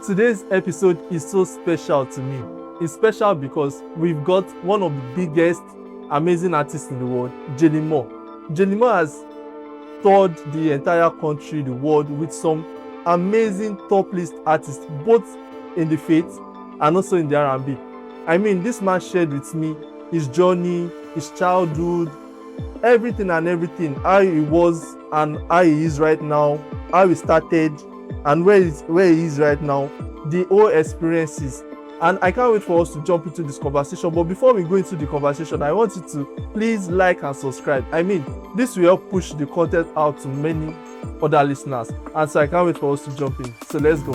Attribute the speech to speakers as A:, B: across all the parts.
A: Today's episode is so special to me. It's special because we've got one of the biggest, amazing artists in the world, Jaylen Moore. Jaylen Moore has toured the entire country, the world, with some amazing top list artists, both in the faith and also in the R&B. I mean, this man shared with me his journey, his childhood, everything, how he was and how he is right now, how he started and where he is right now, the whole experiences. And I can't wait for us to jump into this conversation. But before we go into the conversation, I want you to please like and subscribe. I mean, this will help push the content out to many other listeners. And so I can't wait for us to jump in. So let's go.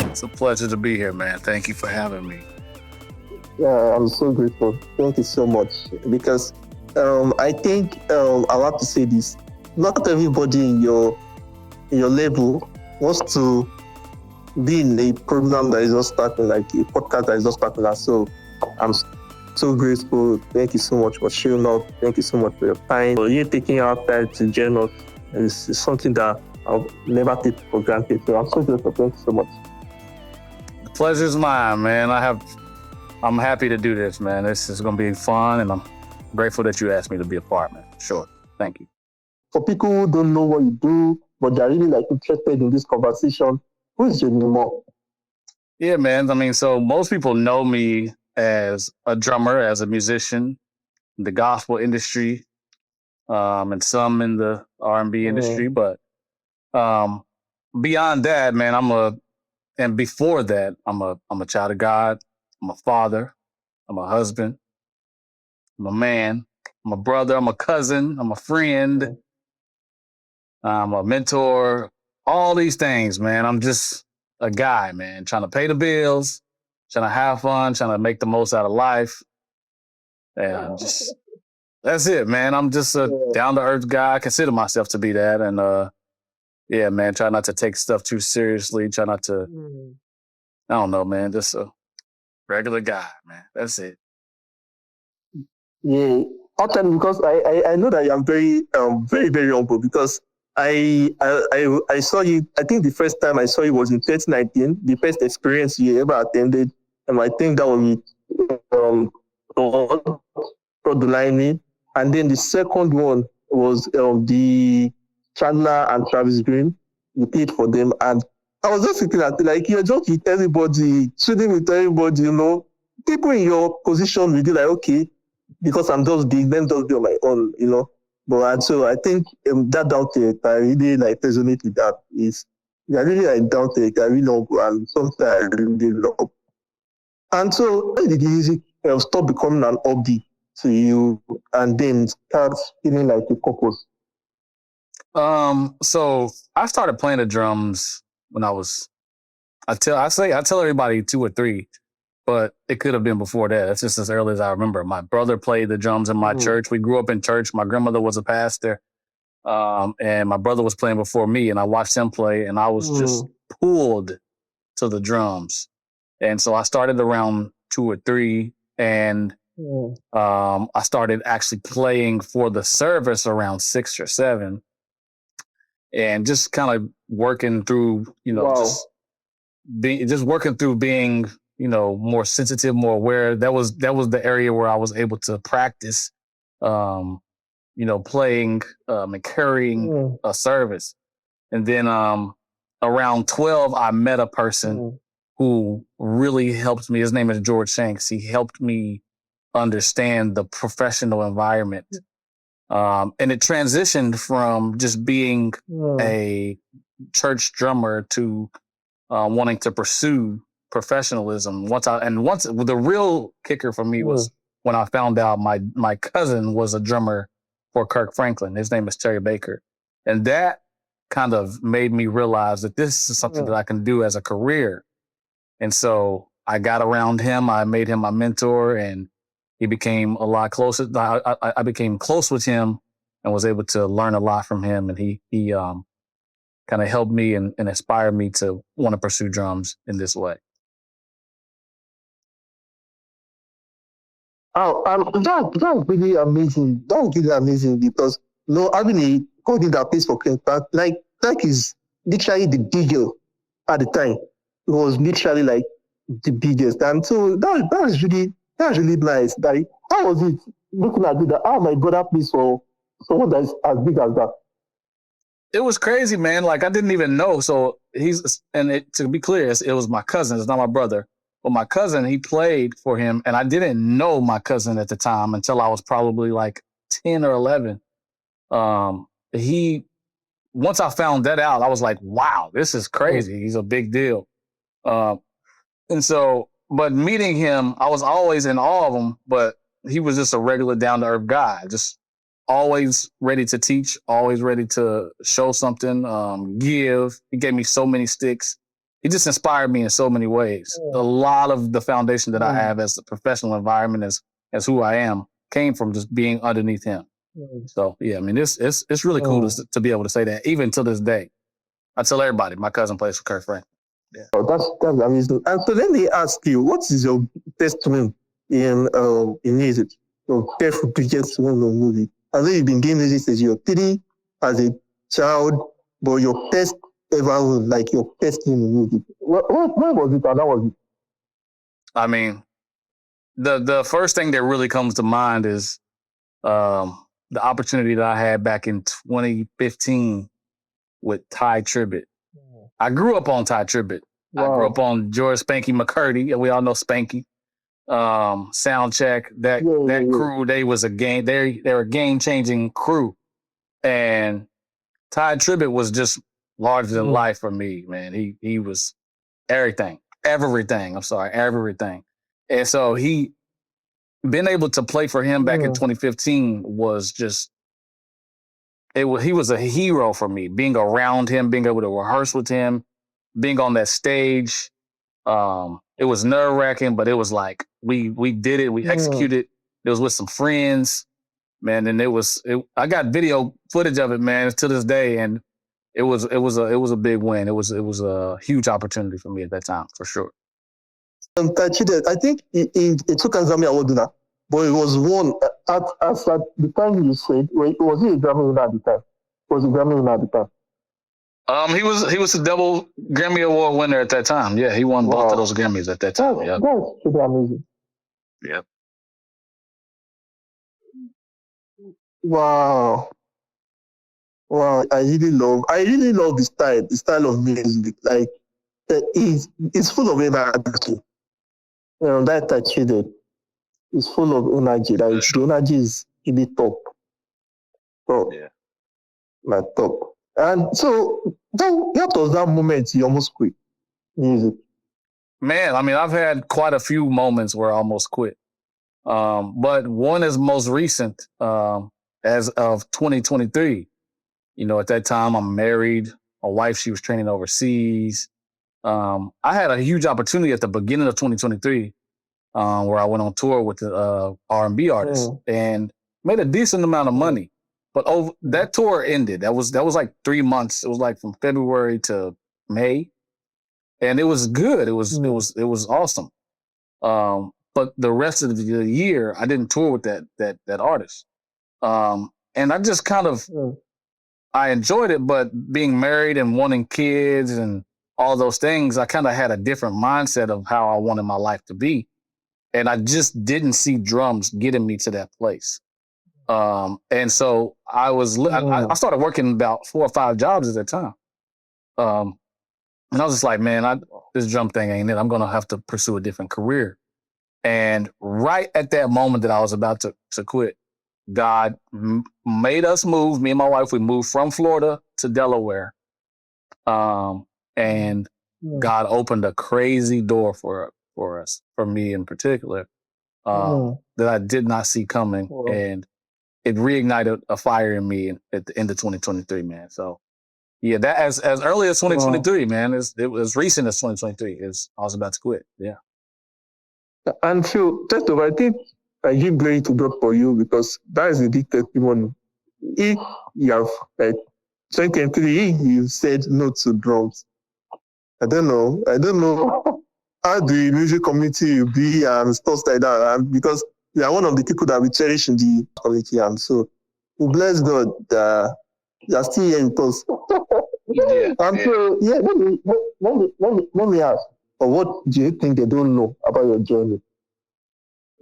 B: It's a pleasure to be here, man. Thank you for having me.
C: Yeah, I'm so grateful. Thank you so much. Because I think I'll have to say this. Not everybody in your level wants to be in a program that is just starting, like a podcast that is just starting. So I'm so grateful. Thank you so much for showing up. Thank you so much for your time. For you taking out time to join us is something that I'll never take for granted. So I'm so grateful. Thank you so much.
B: The pleasure's mine, man. I'm happy to do this, man. This is going to be fun, and I'm grateful that you asked me to be a part, man. Sure. Thank you.
C: For people who don't know what you do, but they're really interested in this conversation, who is Jaylen Moore?
B: Yeah, man. I mean, so most people know me as a drummer, as a musician, in the gospel industry, and some in the R&B industry. But beyond that, man, and before that, I'm a child of God. I'm a father. I'm a husband. I'm a man. I'm a brother. I'm a cousin. I'm a friend. I'm a mentor. All these things, man. I'm just a guy, man, trying to pay the bills, trying to have fun, trying to make the most out of life. And that's it, man. I'm just a down-to-earth guy. I consider myself to be that. And yeah, man, try not to take stuff too seriously. Try not to, I don't know, man, just a regular guy, man. That's it.
C: Yeah, often because I know that you're very, very, very humble because I saw you. I think the first time I saw you was in 2019, the first experience you ever attended, and I think that was with Ileyemi, and then the second one was the Chandler and Travis Green. You played for them, and I was just thinking that you're just with everybody, shooting with everybody, you know. People in your position will be like, okay, because I'm just big, then just be on my own, you know. But so I think that down to I really resonate with that is you're really down to I really love and something I really love. And so why did the music stop becoming an hobby to you and then start feeling like a purpose?
B: So I started playing the drums when I tell everybody 2 or 3, but it could have been before that. It's just as early as I remember. My brother played the drums in my church. We grew up in church. My grandmother was a pastor. And my brother was playing before me, and I watched him play, and I was just pulled to the drums. And so I started around 2 or 3, and I started actually playing for the service around 6 or 7, and just kind of working through, just working through being, more sensitive, more aware. That was the area where I was able to practice, playing and carrying a service. And then around 12, I met a person who really helped me. His name is George Shanks. He helped me understand the professional environment. And it transitioned from just being a church drummer to wanting to pursue professionalism. Once the real kicker for me was when I found out my cousin was a drummer for Kirk Franklin. His name is Terry Baker. And that kind of made me realize that this is something that I can do as a career. And so I got around him. I made him my mentor, and he became a lot closer. I became close with him and was able to learn a lot from him. And he kind of helped me and inspired me to want to pursue drums in this way.
C: Oh, that's really amazing. That's really amazing because having a coding that plays for Ken Park, like is literally the deal at the time. It was literally like the biggest. And so that's really nice. Like, how was it looking at it that my brother plays for someone that's as big as that?
B: It was crazy, man. Like, I didn't even know. So to be clear, it was my cousin. It's not my brother. But my cousin, he played for him, and I didn't know my cousin at the time until I was probably like 10 or 11. Once I found that out, I was like, wow, this is crazy. He's a big deal. But meeting him, I was always in awe of him, but he was just a regular down-to-earth guy, just always ready to teach, always ready to show something, give. He gave me so many sticks. He just inspired me in so many ways. A lot of the foundation that I have as a professional environment, as who I am, came from just being underneath him. So yeah, I mean, it's really cool to be able to say that, even to this day. I tell everybody, my cousin plays for Kurt Franklin. Yeah.
C: Oh, that's amazing. And so let me ask you, what is your best win in music? Your biggest win in music? I know you've been doing music since you were 3 as a child, but your best ever win, like your best win in music. What was it, and how was it?
B: I mean, the first thing that really comes to mind is the opportunity that I had back in 2015 with Ty Tribbett. I grew up on Ty Tribbett. Wow. I grew up on George Spanky McCurdy, and we all know Spanky. Soundcheck, that crew, they was a game. They're a game-changing crew. And Ty Tribbett was just larger than life for me, man. He was everything. I'm sorry, everything. And so being able to play for him back in 2015 was just, he was a hero for me. Being around him, being able to rehearse with him, being on that stage. It was nerve-wracking, but it was like, we did it, we executed. It was with some friends, man, and I got video footage of it, man, to this day, and it was a big win. It was a huge opportunity for me at that time, for sure.
C: I think it took an Grammy Award winner, but it was won at the time you said. Was he a Grammy winner at the time? Was he a Grammy winner at the time?
B: He was a double Grammy Award winner at that time. Yeah, he won both of those Grammys at that time. Yeah,
C: that's pretty amazing.
B: Yep.
C: Wow. I really love the style of music. Like, it's full of energy. That Tribbett is full of energy. Like, the energy is really top. Yeah. Like, top. And so, what was that moment you almost quit music?
B: Man, I mean, I've had quite a few moments where I almost quit. But one is most recent, as of 2023. At that time, I'm married. My wife, she was training overseas. I had a huge opportunity at the beginning of 2023 where I went on tour with the R&B artists and made a decent amount of money. But that tour ended. That was like 3 months. It was like from February to May, and it was good. It was awesome. But the rest of the year, I didn't tour with that artist. And I just kind of I enjoyed it, but being married and wanting kids and all those things, I kind of had a different mindset of how I wanted my life to be, and I just didn't see drums getting me to that place. And so I started working about 4 or 5 jobs at that time. And I was just like, man, this drum thing ain't it. I'm going to have to pursue a different career. And right at that moment that I was about to quit, God made us move. Me and my wife, we moved from Florida to Delaware. And God opened a crazy door for us, for me in particular, that I did not see coming. And it reignited a fire in me at the end of 2023, man. So, yeah, that as early as 2023, man. It was recent as 2023. I was about to quit. Yeah.
C: And so, first of all, I think I give glory to God for you, because that is a big testimony. If you have 2023, you said no to drums. I don't know how the music community will be and stuff like that. And because you are one of the people that we cherish in the community, and so we bless God that you are still here with us. So let me ask, or what do you think they don't know about your journey?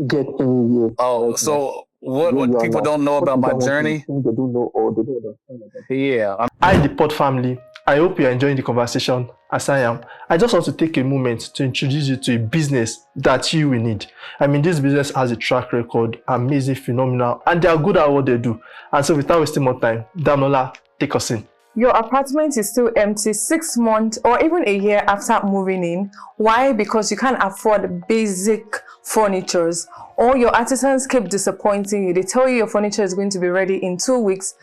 C: Getting here.
B: Oh, so what people don't know about my journey?
C: They don't know or they don't understand about it.
B: Yeah.
A: Hi, the pod family. I hope you're enjoying the conversation as I am. I just want to take a moment to introduce you to a business that you will need. I mean, this business has a track record, amazing, phenomenal, and they are good at what they do. And so without wasting more time, Danola, take us in.
D: Your apartment is still empty 6 months or even a year after moving in. Why? Because you can't afford basic furnitures, or your artisans keep disappointing you. They tell you your furniture is going to be ready in 2 weeks,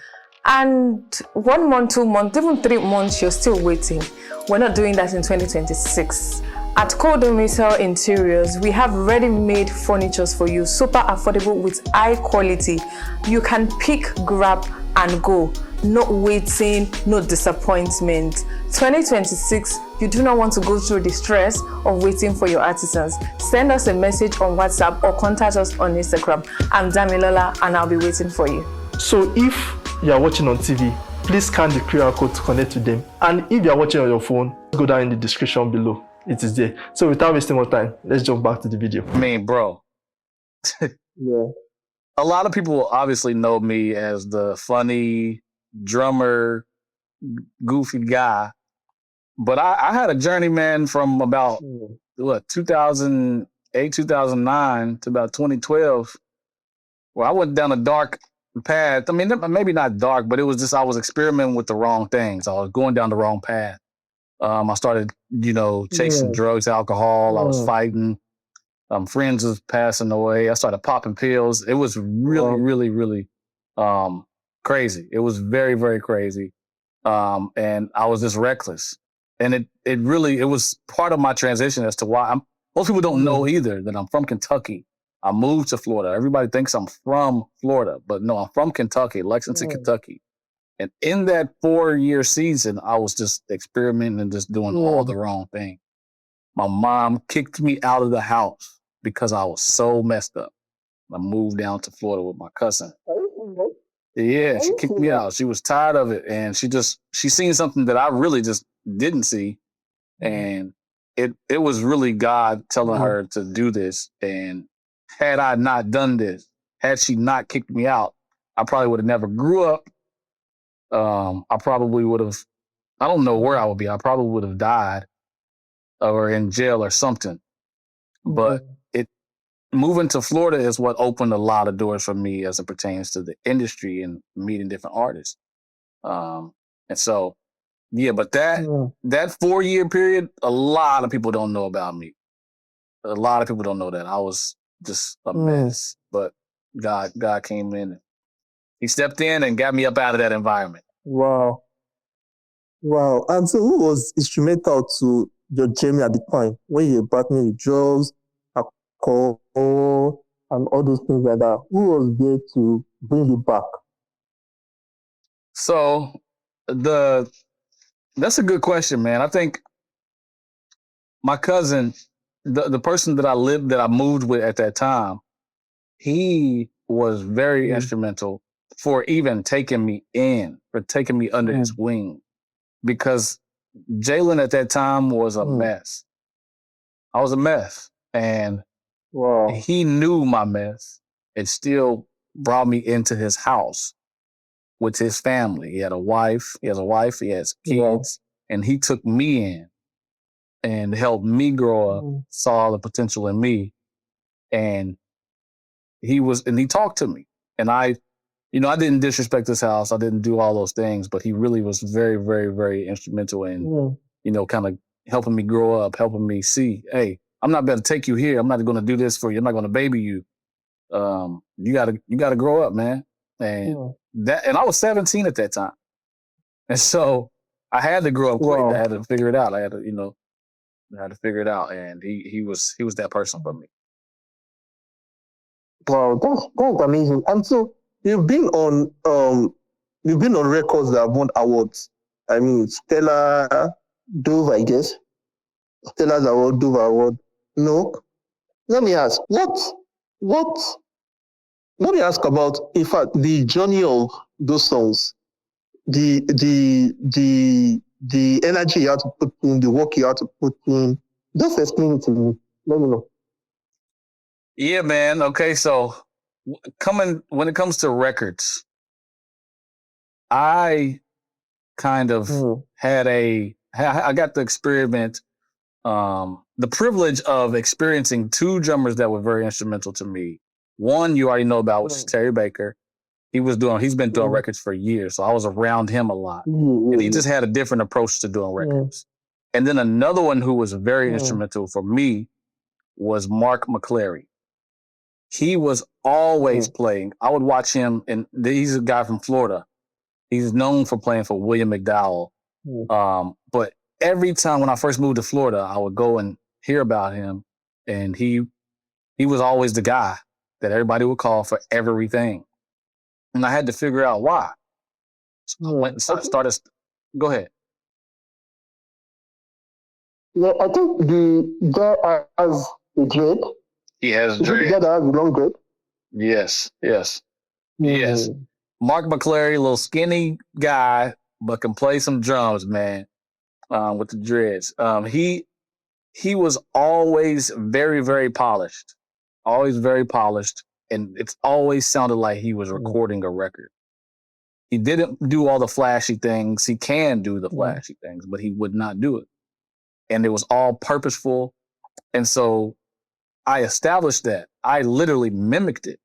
D: and 1 month, 2 months, even 3 months, you're still waiting. We're not doing that in 2026. At Codomicil Interiors, we have ready-made furnitures for you, super affordable with high quality. You can pick, grab, and go. No waiting, no disappointment. 2026, you do not want to go through the stress of waiting for your artisans. Send us a message on WhatsApp or contact us on Instagram. I'm Damilola and I'll be waiting for you.
A: So if you are watching on TV, please scan the QR code to connect to them. And if you are watching on your phone, go down in the description below. It is there. So without wasting more time, let's jump back to the video.
B: I mean, bro.
C: Yeah.
B: A lot of people obviously know me as the funny drummer, goofy guy. But I had a journey, man, from about 2008, 2009 to about 2012, where I went down a dark path. I mean, maybe not dark, but it was just I was experimenting with the wrong things. I was going down the wrong path. I started, chasing drugs, alcohol. I was fighting. Friends was passing away. I started popping pills. It was really crazy. It was very, very crazy. And I was just reckless. And it was part of my transition as to why most people don't know either that I'm from Kentucky. I moved to Florida. Everybody thinks I'm from Florida, but no, I'm from Kentucky, Lexington, Kentucky. And in that 4-year season, I was just experimenting and just doing all the wrong things. My mom kicked me out of the house because I was so messed up. I moved down to Florida with my cousin. Yeah, she kicked me out. She was tired of it. And she seen something that I really just didn't see. And it was really God telling her to do this. And had I not done this, had she not kicked me out, I probably would have never grew up. I probably would have, I don't know where I would be. I probably would have died or in jail or something. But moving to Florida is what opened a lot of doors for me as it pertains to the industry and meeting different artists. And so, but that 4-year period, a lot of people don't know about me. A lot of people don't know that. I was just a mess, but God came in. He stepped in and got me up out of that environment.
C: Wow. And so who was instrumental to your journey at the time when you were battling with drugs, alcohol, and all those things like that? Who was there to bring you back?
B: So that's a good question, man. I think my cousin, the person that I moved with at that time, he was very instrumental for even taking me under his wing, because Jaylen at that time was a mess. I was a mess, and he knew my mess and still brought me into his house with his family. He has a wife, he has kids, and he took me in and helped me grow up, saw the potential in me, and he talked to me. And I didn't disrespect his house. I didn't do all those things, but he really was very, very, very instrumental in, kind of helping me grow up, helping me see, hey, I'm not going to take you here. I'm not going to do this for you. I'm not going to baby you. You gotta grow up, man. And and I was 17 at that time. And so I had to grow up quick. I had to figure it out. I had to figure it out. And he was that person for me.
C: Wow, that's amazing. And so you've been on records that have won awards. I mean, Stella, Dove, I guess. Stella's Award, Dove Award. No. Let me ask, let me ask about, in fact, the journey of those songs, the the energy you have to put in, the work you have to put in. Just explain it to me. Let me know.
B: Yeah, man. Okay, so when it comes to records, I kind of I got the experiment, the privilege of experiencing two drummers that were very instrumental to me. One you already know about, which is Terry Baker. He's been doing records for years, so I was around him a lot. And he just had a different approach to doing records. And then another one who was very instrumental for me was Mark McClary. He was always playing. I would watch him, and he's a guy from Florida. He's known for playing for William McDowell. But every time when I first moved to Florida, I would go and hear about him, and he was always the guy that everybody would call for everything. And I had to figure out why. So I went and started. Go ahead.
C: Yeah, I think the guy has a dread.
B: He has
C: dread. The guy that has a long dread. Yes.
B: Mark McClary, little skinny guy, but can play some drums, man, with the dreads. He was always very, very polished. Always very polished. And it's always sounded like he was recording a record. He didn't do all the flashy things. He can do the flashy things, but he would not do it. And it was all purposeful. And so I established that. I literally mimicked it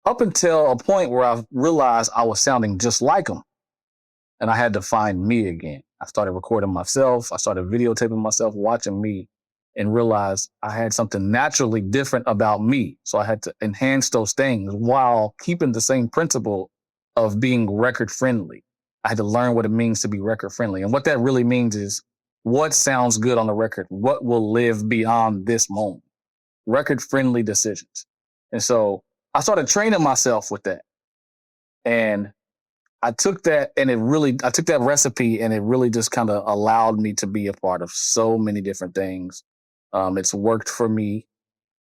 B: up until a point where I realized I was sounding just like him. And I had to find me again. I started recording myself. I started videotaping myself, watching me, and realized I had something naturally different about me. So I had to enhance those things while keeping the same principle of being record friendly. I had to learn what it means to be record friendly. And what that really means is what sounds good on the record, what will live beyond this moment, record friendly decisions. And so I started training myself with that. And I took that recipe and it really just kind of allowed me to be a part of so many different things. It's worked for me.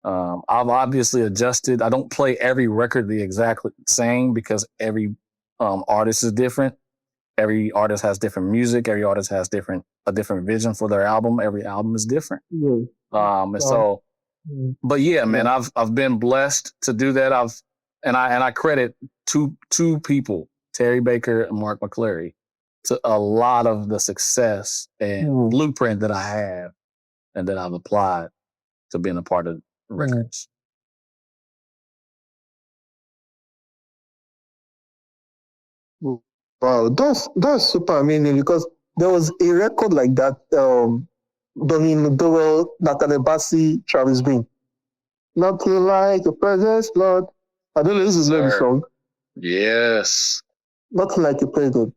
B: I've obviously adjusted. I don't play every record the exact same because every artist is different. Every artist has different music. Every artist has a different vision for their album. Every album is different. But yeah, man, I've been blessed to do that. I credit two people, Terry Baker and Mark McClary, to a lot of the success and blueprint that I have and that I've applied to being a part of records.
C: Wow, that's super amazing because there was a record like that, Dominic Dowell, Natalie Bassi, Travis Green. Nothing like your presence, Lord. I don't know, this is the song.
B: Yes.
C: Nothing like your presence.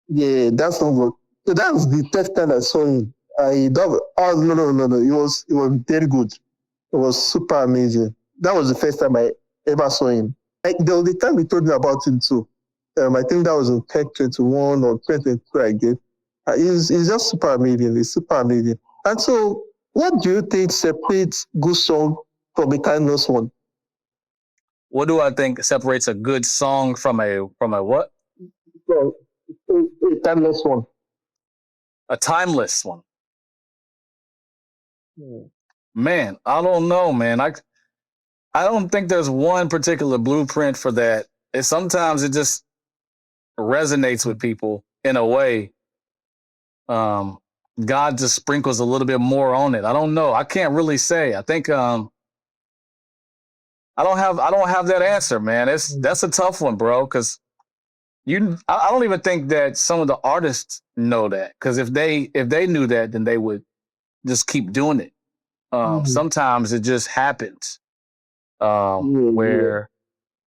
C: Yeah, that song was, so that was the first time I saw him. No. It was very good. It was super amazing. That was the first time I ever saw him. There was the time he told me about him too. I think that was in 2021 or 2022, I guess. It's just super amazing. It's super amazing. And so, what do you think separates good song from a timeless one?
B: What do I think separates a good song from a what?
C: Well, a timeless one.
B: A timeless one. Man, I don't know, man. I don't think there's one particular blueprint for that. Sometimes it just resonates with people in a way. God just sprinkles a little bit more on it. I don't know. I can't really say. I think I don't have that answer, man. That's a tough one, bro, because I don't even think that some of the artists know that, because if they knew that, then they would just keep doing it. Sometimes it just happens where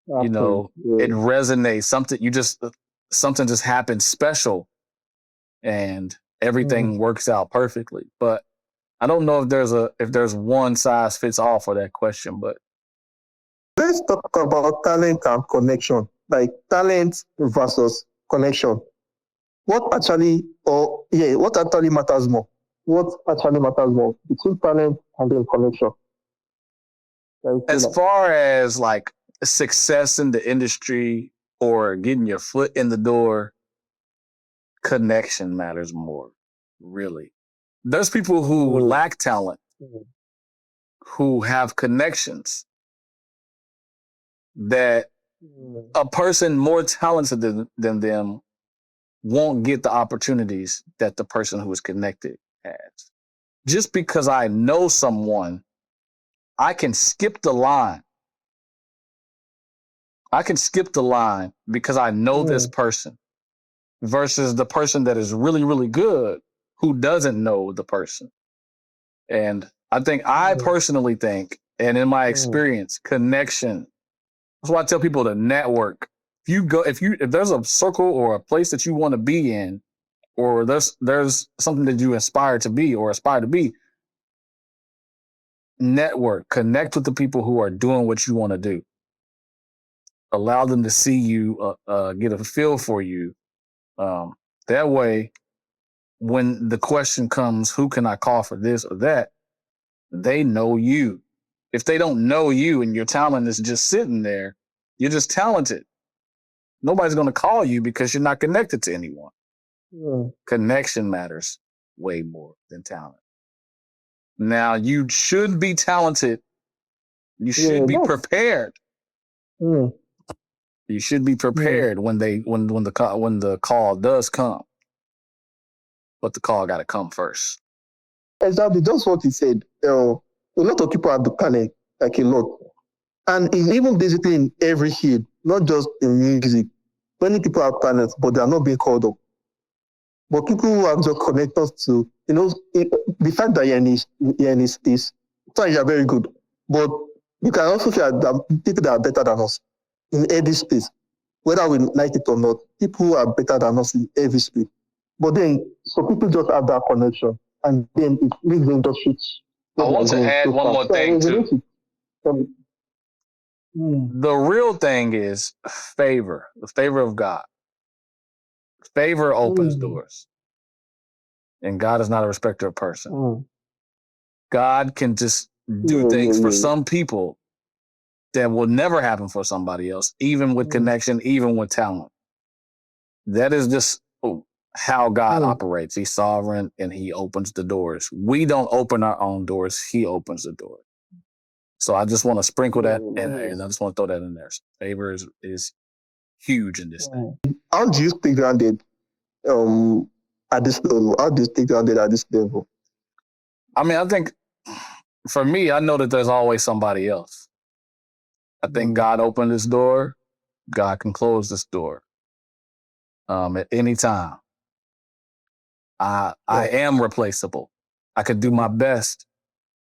B: it resonates. Something just happens special, and everything works out perfectly. But I don't know if there's one size fits all for that question. But
C: let's talk about talent and connection, like talent versus connection. What actually matters more? What actually matters more between talent and then connection?
B: As far as like success in the industry or getting your foot in the door, connection matters more, really. There's people who lack talent, who have connections that a person more talented than them won't get the opportunities that the person who is connected has. Just because I know someone, I can skip the line. I can skip the line because I know this person versus the person that is really, really good who doesn't know the person. And I personally think, and in my experience, connection. That's why I tell people to network. If there's a circle or a place that you want to be in, or there's something that you aspire to be, network, connect with the people who are doing what you want to do. Allow them to see you, get a feel for you. That way, when the question comes, who can I call for this or that? They know you. If they don't know you and your talent is just sitting there, you're just talented. Nobody's going to call you because you're not connected to anyone. Connection matters way more than talent. Now, you should be talented. You should be prepared. You should be prepared when the call does come. But the call got to come first.
C: Exactly, just what he said. A lot of people have the talent, like a lot. And even basically in every field, not just in music. Many people have talents, but they are not being called up. But people who have just connected to, the fact that you're in this space, sometimes you're very good. But you can also see that people that are better than us in every space, whether we like it or not, people who are better than us in every space. But then, so people just have that connection, and then it makes them just switch.
B: I want to add one more thing, too. The real thing is favor, the favor of God. Favor opens doors. And God is not a respecter of person. God can just do things for some people that will never happen for somebody else, even with connection, even with talent. That is just how God operates. He's sovereign and he opens the doors. We don't open our own doors. He opens the door. So I just want to sprinkle that in there, and I just want to throw that in there. Favor is huge in this thing.
C: How do you stay grounded at this level? How do you stay grounded at this level?
B: I mean, I think for me, I know that there's always somebody else. I think God opened this door. God can close this door at any time. I am replaceable. I could do my best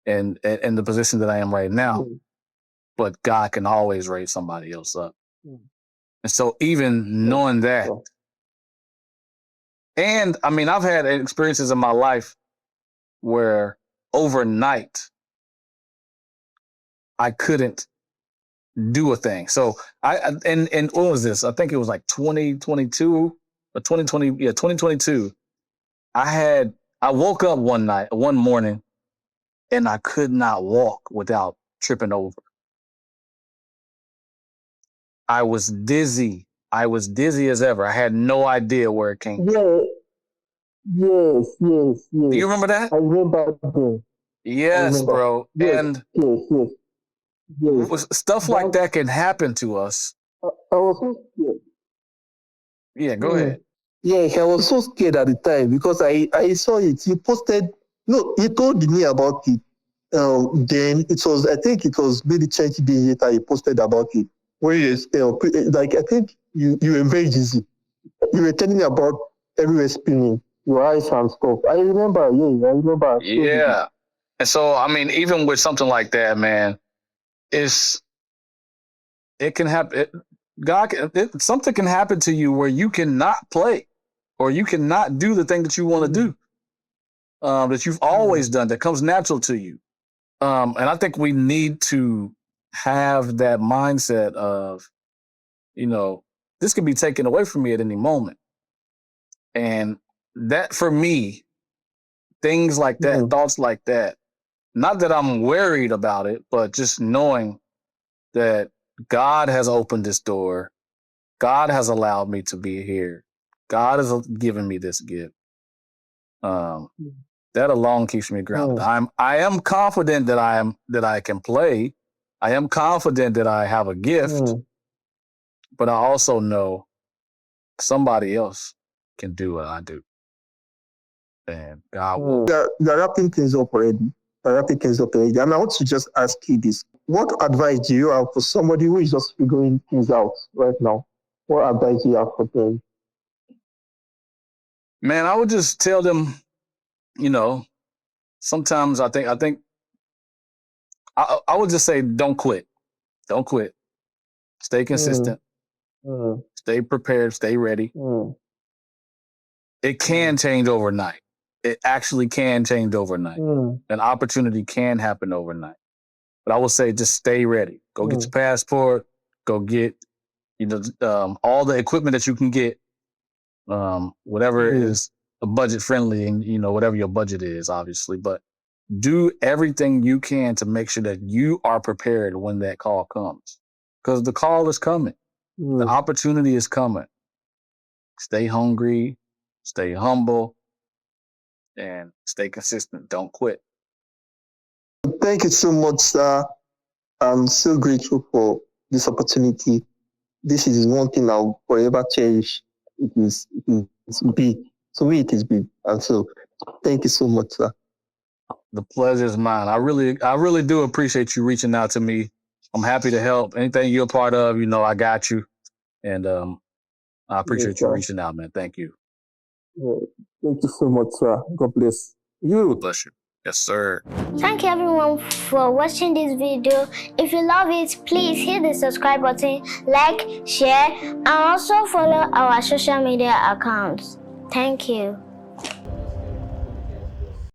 B: in the position that I am right now, but God can always raise somebody else up. And so even knowing that, and I mean, I've had experiences in my life where overnight I couldn't do a thing. So and what was this? I think it was like 2022 or 2020. Yeah, 2022. I woke up one morning, and I could not walk without tripping over. I was dizzy. I was dizzy as ever. I had no idea where it came from.
C: Yes.
B: Do you remember that?
C: I remember that.
B: Yes, bro.
C: Yes.
B: And
C: yes.
B: stuff like that can happen to us.
C: I was so scared.
B: Yeah, go ahead.
C: Yeah, I was so scared at the time because I saw it. He posted, he told me about it. Then I think it was maybe 20 days later he posted about it. Where like I think you were very dizzy. You were telling me about everywhere spinning, your eyes and stuff. I remember.
B: Yeah. And so, I mean, even with something like that, man, it can happen. Something can happen to you where you cannot play or you cannot do the thing that you want to do, that you've always done, that comes natural to you. And I think we need to have that mindset of, this can be taken away from me at any moment. And that, for me, things like that, thoughts like that, not that I'm worried about it, but just knowing that God has opened this door. God has allowed me to be here. God has given me this gift. That alone keeps me grounded. I am confident that I can play. I am confident that I have a gift, but I also know somebody else can do what I do. And God will.
C: They're wrapping things up already. And I want to just ask you this. What advice do you have for somebody who is just figuring things out right now? What advice do you have for them?
B: Man, I would just tell them, sometimes I think I would just say, don't quit. Don't quit. Stay consistent. Stay prepared. Stay ready. It can change overnight. It actually can change overnight. An opportunity can happen overnight. But I would say just stay ready. Go get your passport. Go get, all the equipment that you can get. Whatever is budget friendly, and whatever your budget is, obviously. But do everything you can to make sure that you are prepared when that call comes, because the call is coming. The opportunity is coming. Stay hungry, stay humble, and stay consistent. Don't quit.
C: Thank you so much, sir. I'm so grateful for this opportunity. This is one thing I'll forever cherish. It's big. To me, it is big. And so, thank you so much, sir.
B: The pleasure is mine. I really do appreciate you reaching out to me. I'm happy to help. Anything you're a part of, I got you. And I appreciate you reaching out, man. Thank you.
C: Thank you so much, sir. God bless you.
B: Bless you. Yes, sir.
E: Thank you everyone for watching this video. If you love it, please hit the subscribe button, like, share, and also follow our social media accounts. Thank you.